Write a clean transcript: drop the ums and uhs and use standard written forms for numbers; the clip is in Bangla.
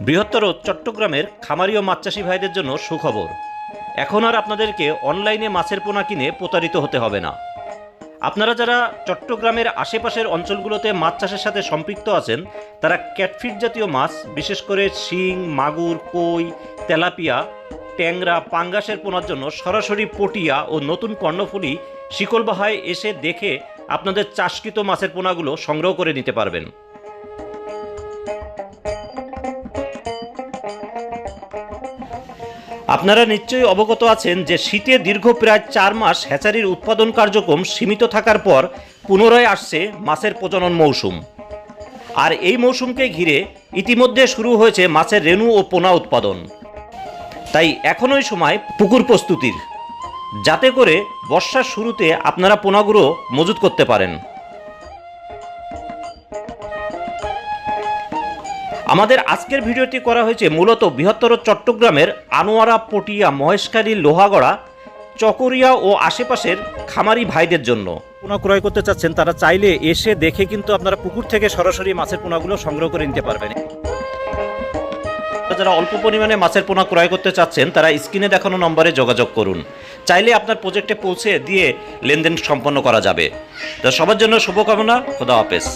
বৃহত্তর চট্টগ্রামের খামারি ও মাছ চাষী ভাইদের জন্য সুখবর। এখন আর আপনাদেরকে অনলাইনে মাছের পোনা কিনে প্রতারিত হতে হবে না। আপনারা যারা চট্টগ্রামের আশেপাশের অঞ্চলগুলোতে মাছ চাষের সাথে সম্পৃক্ত আছেন, তারা ক্যাটফিট জাতীয় মাছ, বিশেষ করে শিং, মাগুর, কই, তেলাপিয়া, ট্যাংরা, পাঙ্গাসের পোনার জন্য সরাসরি পটিয়া ও নতুন কর্ণফুলী শিকলবাহায় এসে দেখে আপনাদের চাষকৃত মাছের পোনাগুলো সংগ্রহ করে নিতে পারবেন। আপনারা নিশ্চয়ই অবগত আছেন যে শীতে দীর্ঘ প্রায় 4 মাস হ্যাচারির উৎপাদন কার্যক্রম সীমিত থাকার পর পুনরায় আসছে মাছের প্রজনন মৌসুম। আর এই মৌসুমকে ঘিরে ইতিমধ্যে শুরু হয়েছে মাছের রেণু ও পোনা উৎপাদন। তাই এখনই সময় পুকুর প্রস্তুতির, যাতে করে বর্ষার শুরুতে আপনারা পোনাগুলো মজুত করতে পারেন। আমাদের আজকের ভিডিওটি করা হয়েছে মূলত বৃহত্তর চট্টগ্রামের আনোয়ারা, পটিয়া, মহেশখালী, লোহাগড়া, চকরিয়া ও আশেপাশের খামারি ভাইদের জন্য। পোনা ক্রয় করতে চাচ্ছেন তারা চাইলে এসে দেখে কিন্তু আপনারা পুকুর থেকে সরাসরি মাছের পোনাগুলো সংগ্রহ করে নিতে পারবেন। যারা অল্প পরিমাণে মাছের পোনা ক্রয় করতে চাচ্ছেন তারা স্ক্রিনে দেখানো নম্বরে যোগাযোগ করুন। চাইলে আপনার প্রজেক্টে পৌঁছে দিয়ে লেনদেন সম্পন্ন করা যাবে। সবার জন্য শুভকামনা। খোদা হাফেজ।